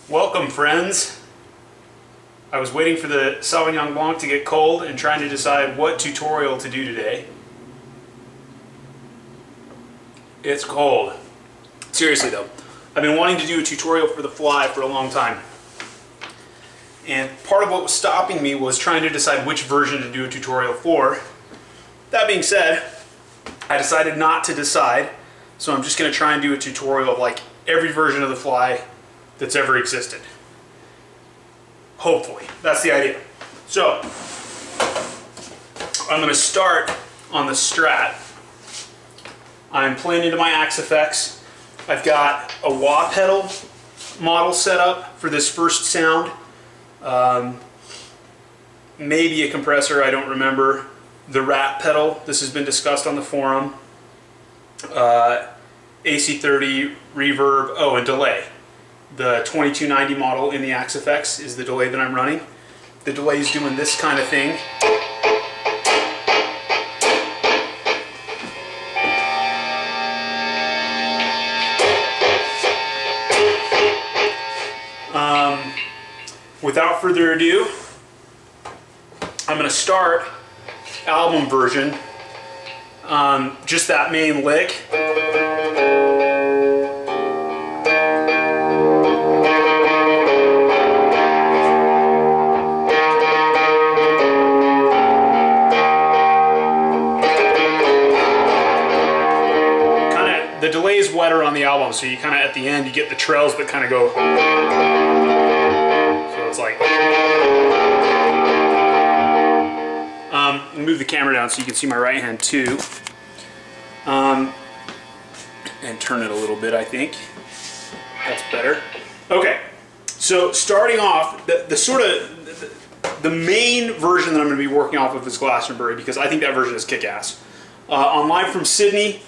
Welcome, friends. I was waiting for the Sauvignon Blanc to get cold and trying to decide what tutorial to do today. It's cold. Seriously though, I've been wanting to do a tutorial for the fly for a long time. And part of what was stopping me was trying to decide which version to do a tutorial for. That being said, I decided not to decide, so I'm just going to try and do a tutorial of like every version of the fly that's ever existed. Hopefully, that's the idea. So, I'm going to start on the Strat. I'm playing into my Axe effects. I've got a wah pedal model set up for this first sound. Maybe a compressor, I don't remember. The rat pedal, this has been discussed on the forum. AC30, reverb, oh, and delay. The 2290 model in the Axe effects is the delay that I'm running. The delay is doing this kind of thing. Without further ado, I'm going to start album version, just that main lick. The delay is wetter on the album, so you kind of at the end you get the trails that kind of go. So it's like. Move the camera down so you can see my right hand too, and turn it a little bit. I think that's better. Okay, so starting off, the main version that I'm going to be working off of is Glastonbury because I think that version is kick-ass. On Live from Sydney,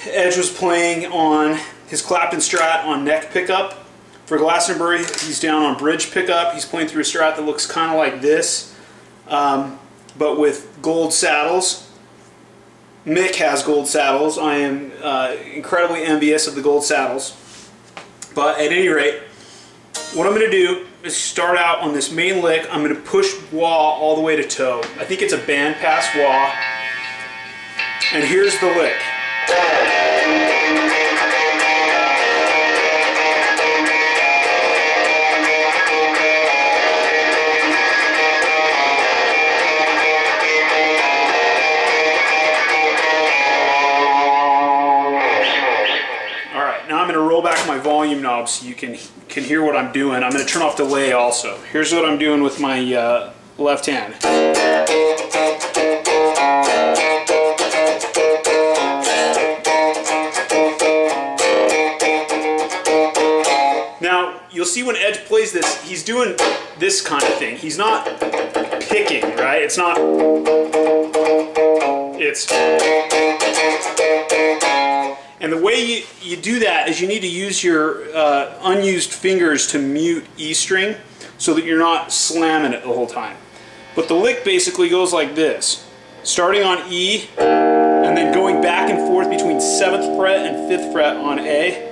Edge was playing on his Clapton Strat on neck pickup. For Glastonbury, he's down on bridge pickup. He's playing through a Strat that looks kind of like this, but with gold saddles. Mick has gold saddles. I am incredibly envious of the gold saddles. But at any rate, what I'm going to do is start out on this main lick. I'm going to push wah all the way to toe. I think it's a band pass wah. And here's the lick. Back my volume knob so you can hear what I'm doing. I'm going to turn off delay also. Here's what I'm doing with my left hand. Now you'll see when Edge plays this, he's doing this kind of thing. He's not picking, right? It's not. It's. And the way you do that is you need to use your unused fingers to mute E string so that you're not slamming it the whole time. But the lick basically goes like this, starting on E and then going back and forth between 7th fret and 5th fret on A.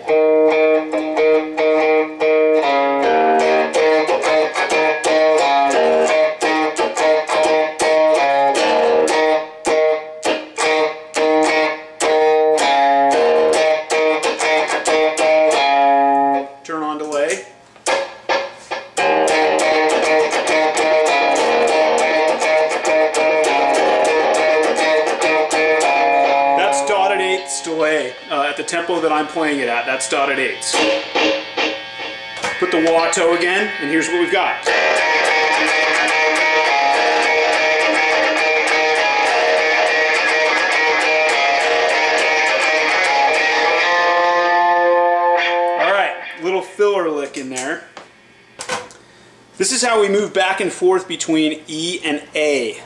Delay at the tempo that I'm playing it at. That's dotted eighths. Put the wah toe again, and here's what we've got. All right, little filler lick in there. This is how we move back and forth between E and A.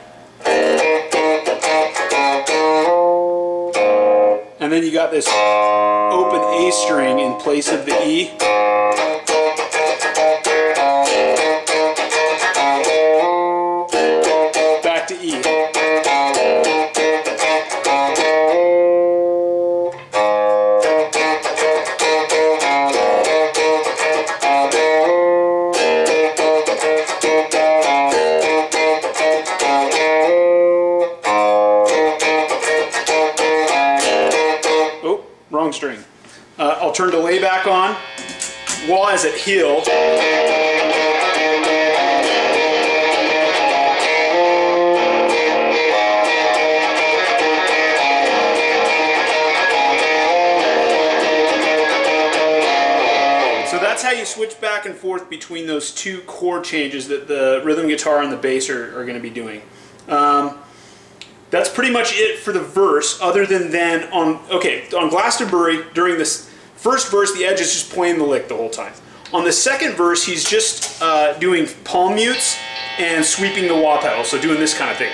And then you got this open A string in place of the E. Back to E. long string. I'll turn delay back on. Wah is at heel. So that's how you switch back and forth between those two chord changes that the rhythm guitar and the bass are going to be doing. That's pretty much it for the verse, other than then on Glastonbury, during this first verse, the Edge is just playing the lick the whole time. On the second verse, he's just doing palm mutes and sweeping the wah pedal, so doing this kind of thing.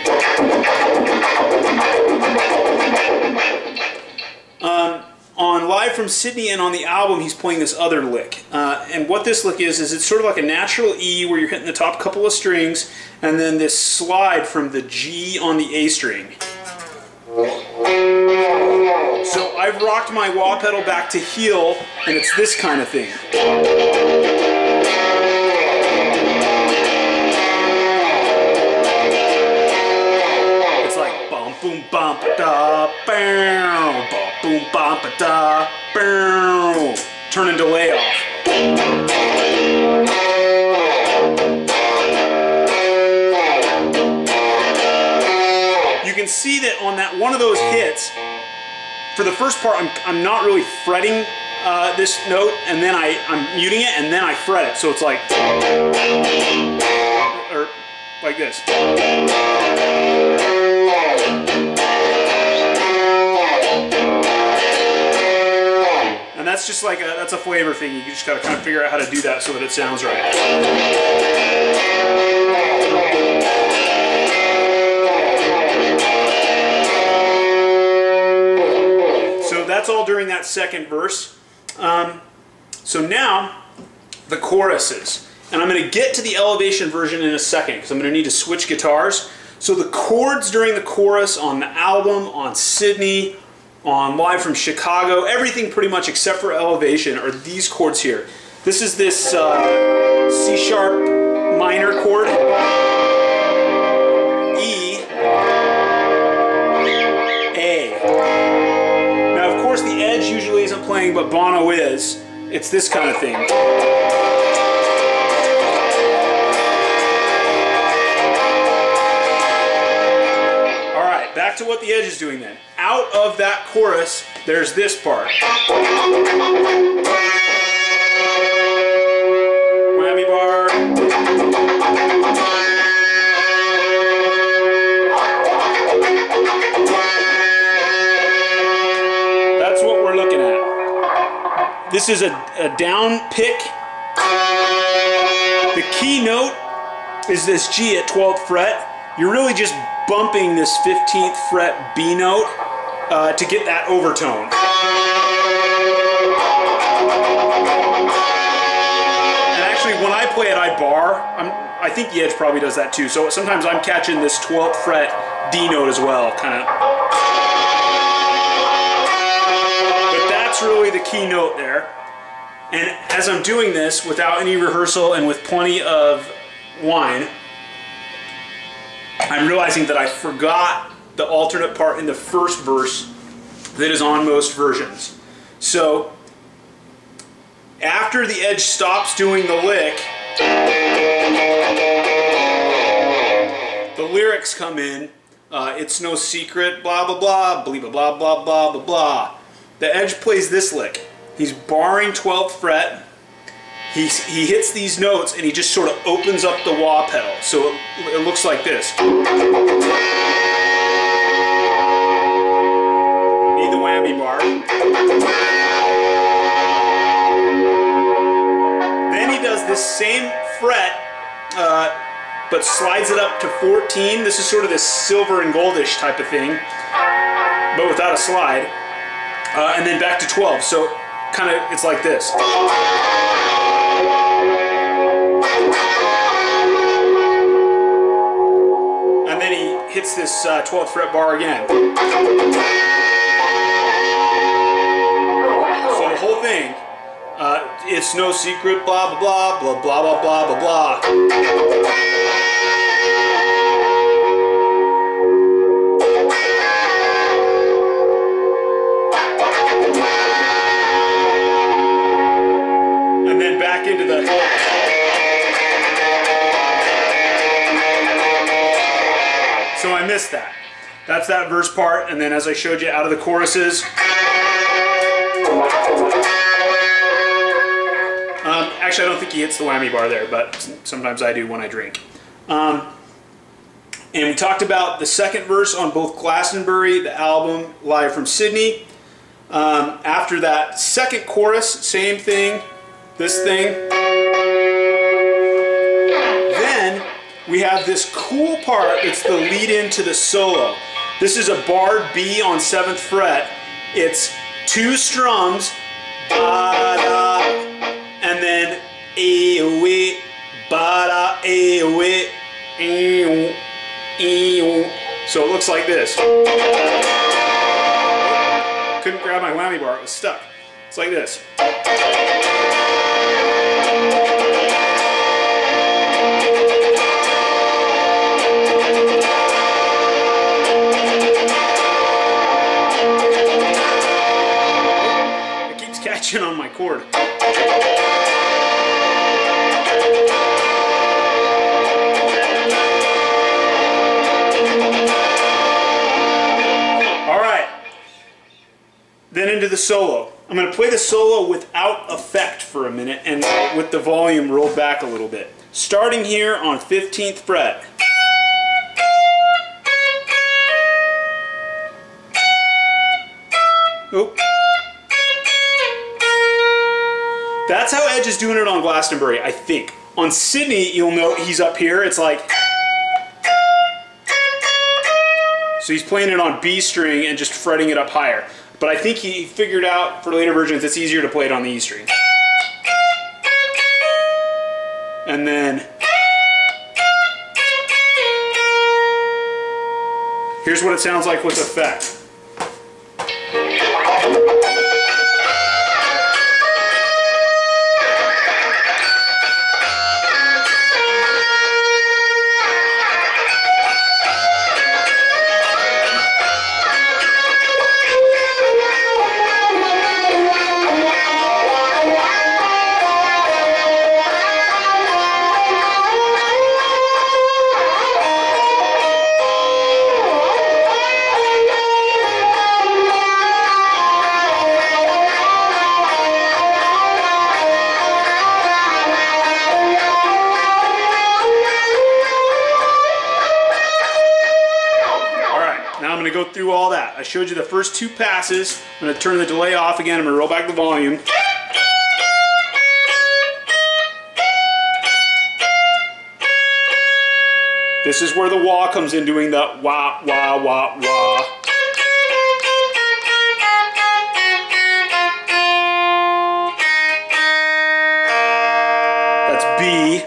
On Live from Sydney and on the album, he's playing this other lick. And what this lick is it's sort of like a natural E where you're hitting the top couple of strings, and then this slide from the G on the A string. So I've rocked my wah pedal back to heel, and it's this kind of thing. It's like bum boom bum ba da bow, bum boom bum ba da bow. Turning delay off. You can see that on that one of those hits, for the first part, I'm not really fretting this note, and then I'm muting it, and then I fret it. So it's like, or like this. And that's just like that's a flavor thing. You just got to kind of figure out how to do that so that it sounds right. That's all during that second verse. So now, the choruses. And I'm going to get to the Elevation version in a second because I'm going to need to switch guitars. So the chords during the chorus on the album, on Sydney, on Live from Chicago, everything pretty much except for Elevation are these chords here. This is this C sharp minor chord, E, A. Now, of course, the Edge usually isn't playing, but Bono is. It's this kind of thing. All right, back to what the Edge is doing then. Out of that chorus, there's this part. Whammy bar. That's what we're looking at. This is a down pick. The key note is this G at 12th fret. You're really just bumping this 15th fret B note to get that overtone. And actually, when I play it, I bar. I think the Edge probably does that too. So sometimes I'm catching this 12th fret D note as well, kind of. That's really the key note there. And as I'm doing this without any rehearsal and with plenty of wine, I'm realizing that I forgot the alternate part in the first verse that is on most versions. So after the Edge stops doing the lick, the lyrics come in. It's no secret, blah blah blah, blah blah blah blah blah blah blah. The Edge plays this lick. He's barring 12th fret. He hits these notes and he just sort of opens up the wah pedal. So it looks like this. Need the whammy bar. Then he does this same fret, but slides it up to 14. This is sort of this silver and goldish type of thing, but without a slide. And then back to 12. So kind of, it's like this. And then he hits this 12th fret bar again. So the whole thing, it's no secret, blah blah blah blah blah blah blah blah blah. into the... So I missed that. That's that verse part, and then as I showed you out of the choruses. Actually, I don't think he hits the whammy bar there, but sometimes I do when I drink. And we talked about the second verse on both Glastonbury, the album Live from Sydney. After that second chorus, same thing, this thing. Then we have this cool part that's the lead into the solo. This is a barred B on 7th fret. It's 2 strums, ba-da, and then A-we, ba-da, A-we, E-o, E-o. So it looks like this. Couldn't grab my whammy bar, it was stuck. It's like this. It keeps catching on my cord. Then into the solo. I'm going to play the solo without effect for a minute and with the volume rolled back a little bit. Starting here on 15th fret. Oh. That's how Edge is doing it on Glastonbury, I think. On Sydney, you'll note he's up here. It's like... So he's playing it on B string and just fretting it up higher. But I think he figured out for later versions it's easier to play it on the E string. And then here's what it sounds like with effect. Go through all that. I showed you the first 2 passes. I'm going to turn the delay off again. I'm going to roll back the volume. This is where the wah comes in, doing the wah, wah, wah, wah. That's B.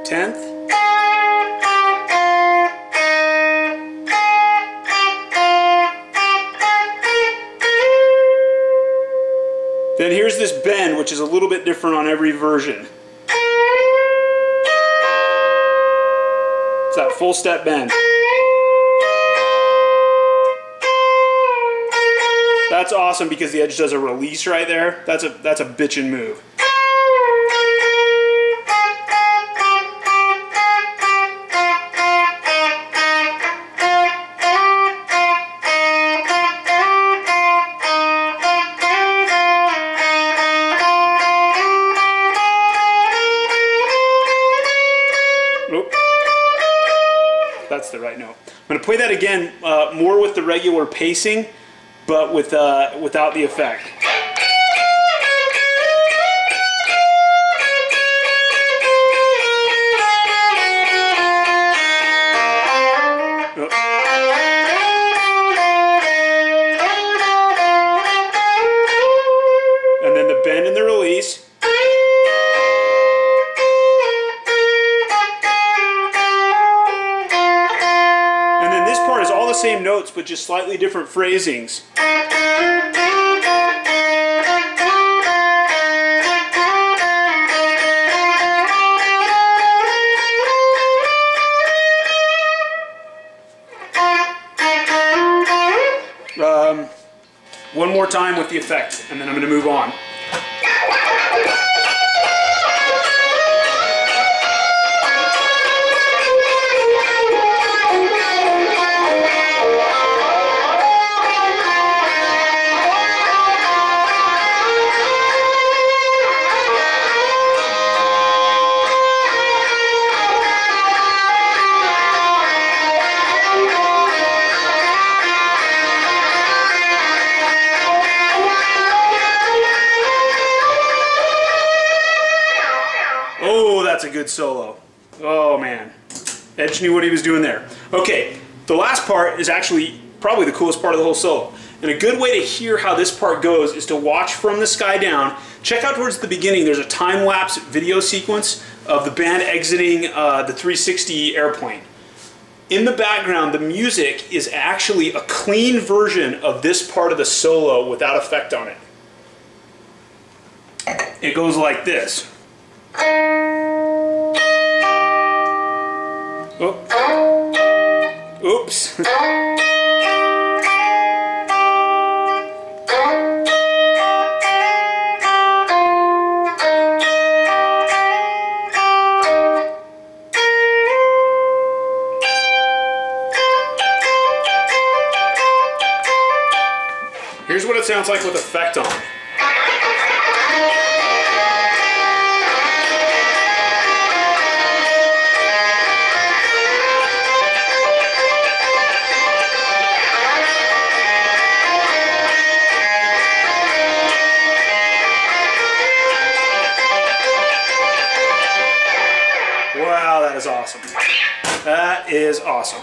10th. Then here's this bend, which is a little bit different on every version. It's that full step bend. That's awesome because the Edge does a release right there. That's a bitchin' move. That's the right note. I'm going to play that again more with the regular pacing, but without the effect. And then the bend and the release. Same notes, but just slightly different phrasings. One more time with the effect, and then I'm going to move on. that's a good solo. Oh man, Edge knew what he was doing there. Okay, the last part is actually probably the coolest part of the whole solo. And a good way to hear how this part goes is to watch From the Sky Down. Check out towards the beginning, there's a time-lapse video sequence of the band exiting the 360 airplane. In the background, the music is actually a clean version of this part of the solo without effect on it. It goes like this. Oh. Oops. Here's what it sounds like with effect on. Wow, that is awesome. That is awesome.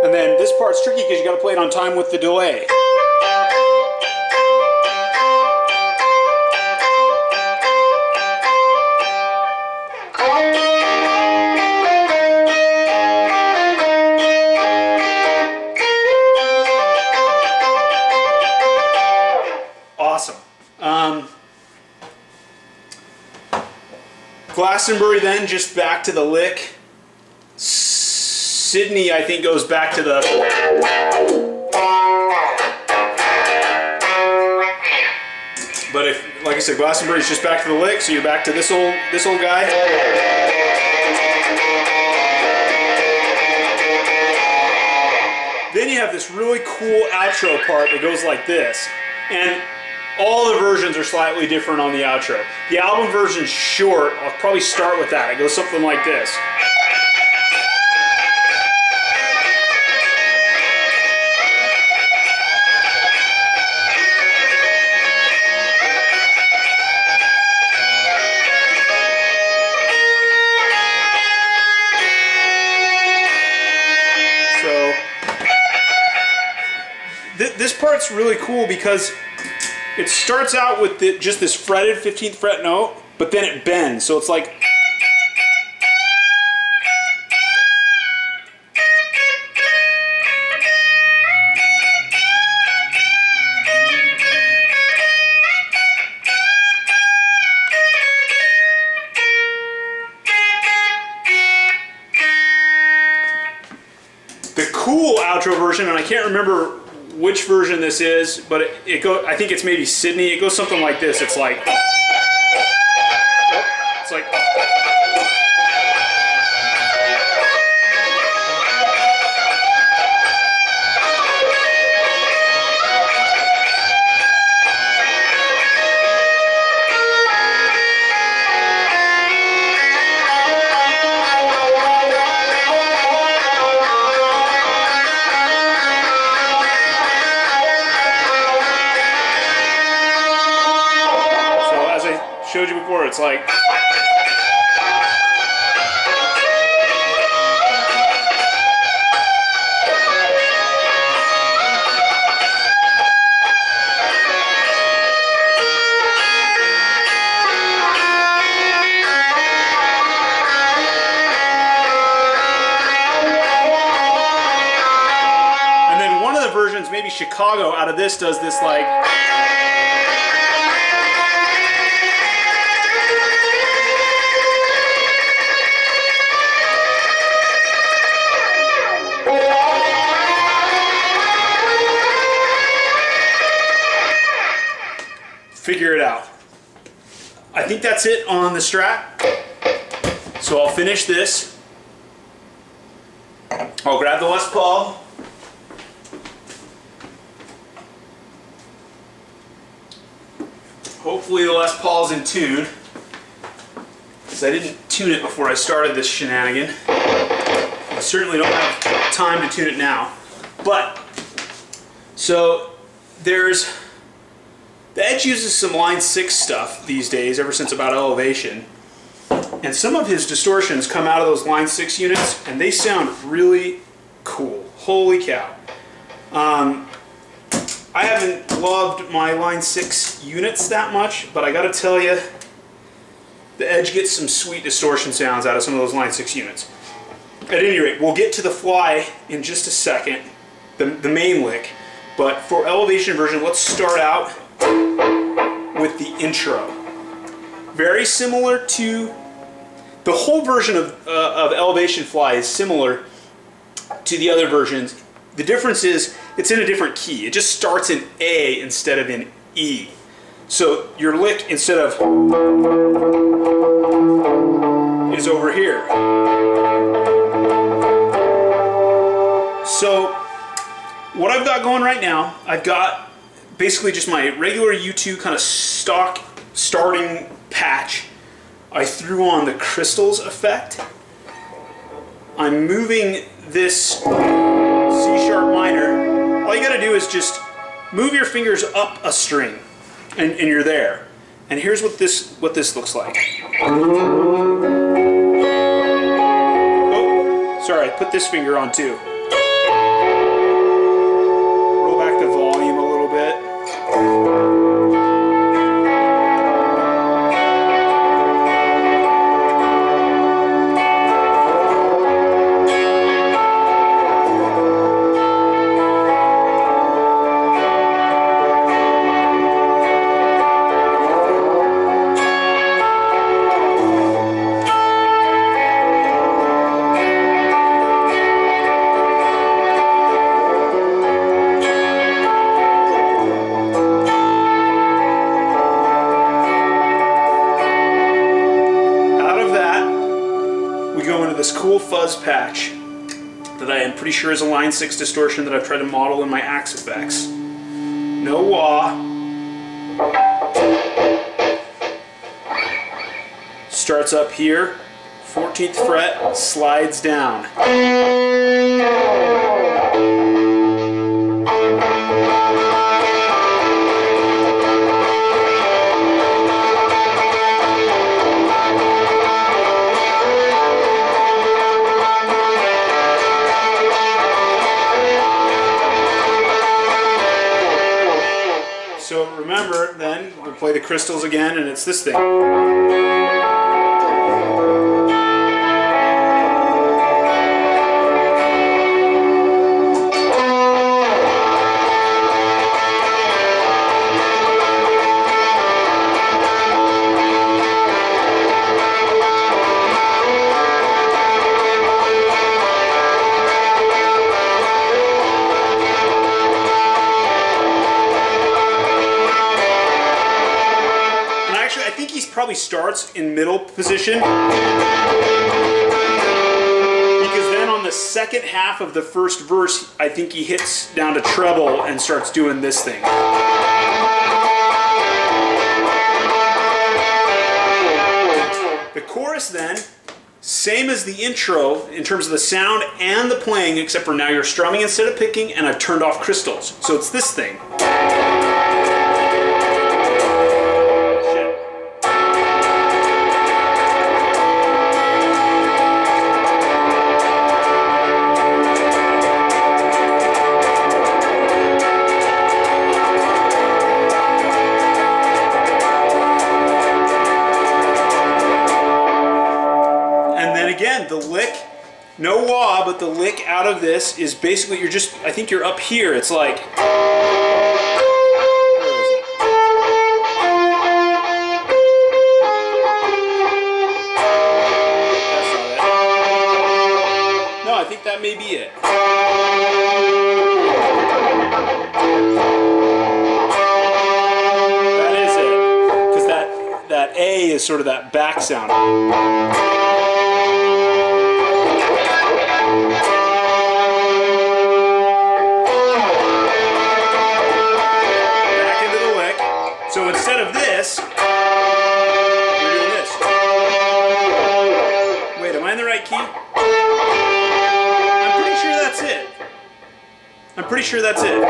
And then this part's tricky because you got to play it on time with the delay. Awesome. Glastonbury then just back to the lick. Sydney, I think, goes back to the... But if, like I said, Glastonbury's just back to the lick, so you're back to this old guy. Then you have this really cool outro part that goes like this. And all the versions are slightly different on the outro. The album version's short. I'll probably start with that. It goes something like this. This part's really cool because it starts out with just this fretted 15th fret note, but then it bends, so it's like... The cool outro version, and I can't remember which version this is, but I think it's maybe Sydney. It goes something like this. It's like... It's like... Showed you before, it's like... And then one of the versions, maybe Chicago, out of this does this like... Figure it out. I think that's it on the Strat. So I'll finish this. I'll grab the Les Paul. Hopefully the Les Paul's in tune, because I didn't tune it before I started this shenanigan. I certainly don't have time to tune it now. But, so the Edge uses some line 6 stuff these days, ever since about Elevation. And some of his distortions come out of those line 6 units, and they sound really cool. Holy cow. I haven't loved my line 6 units that much, but I gotta tell you, the Edge gets some sweet distortion sounds out of some of those line 6 units. At any rate, we'll get to the Fly in just a second, the main lick, but for Elevation version, let's start out with the intro. Very similar to the whole version of Elevation Fly is similar to the other versions. The difference is it's in a different key. It just starts in A instead of in E. So your lick, instead of, is over here. So what I've got going right now, I've got basically just my regular U2 kind of stock starting patch. I threw on the crystals effect. I'm moving this C-sharp minor. All you gotta do is just move your fingers up a string and you're there. And here's what this looks like. Oh, sorry, I put this finger on too. Roll back the volume a little bit. This cool fuzz patch that I am pretty sure is a line 6 distortion that I've tried to model in my Axe effects. No wah. Starts up here, 14th fret, slides down. So remember, then, we'll play the crystals again, and it's this thing. Probably starts in middle position, because then on the second half of the first verse I think he hits down to treble and starts doing this thing. The chorus then, same as the intro in terms of the sound and the playing, except for now you're strumming instead of picking, and I've turned off crystals, so it's this thing. The lick, no wah, but the lick out of this is basically, I think you're up here. It's like, where is it? That's not it. No, I think that may be it. That is it. Because that A is sort of that back sound. So instead of this, we're doing this. pretty sure that's it.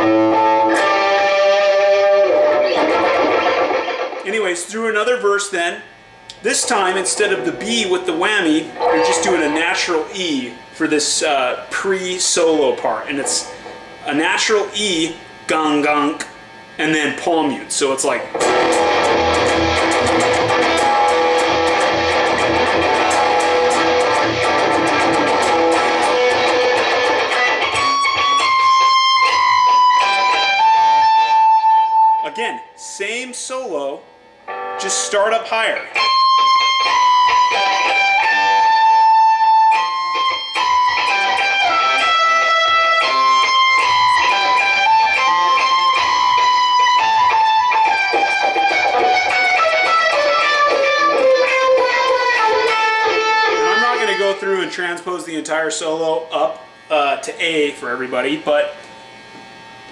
Anyways, through another verse then. This time, instead of the B with the whammy, you're just doing a natural E for this pre-solo part. And it's a natural E, gong gong, and then palm mute. So it's like... Again, same solo, just start up higher. Through and transpose the entire solo up to A for everybody, but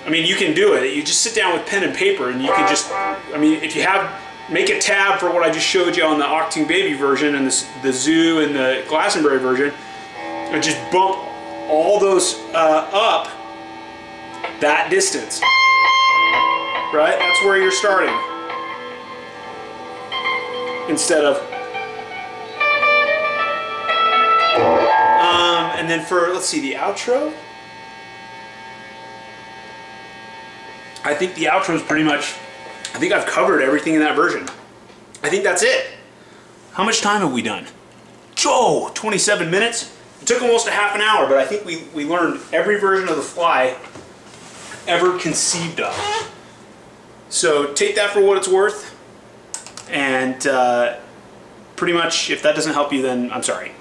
I mean, you can do it. You just sit down with pen and paper and you can just, I mean, if you have, make a tab for what I just showed you on the Octane Baby version and the Zoo and the Glastonbury version, and just bump all those up that distance, right? That's where you're starting, instead of and then for, let's see, the outro. I think the outro is pretty much, I think I've covered everything in that version. I think that's it. How much time have we done? 27 minutes. It took almost a half an hour, but I think we learned every version of the Fly ever conceived of. So take that for what it's worth. And pretty much, if that doesn't help you, then I'm sorry.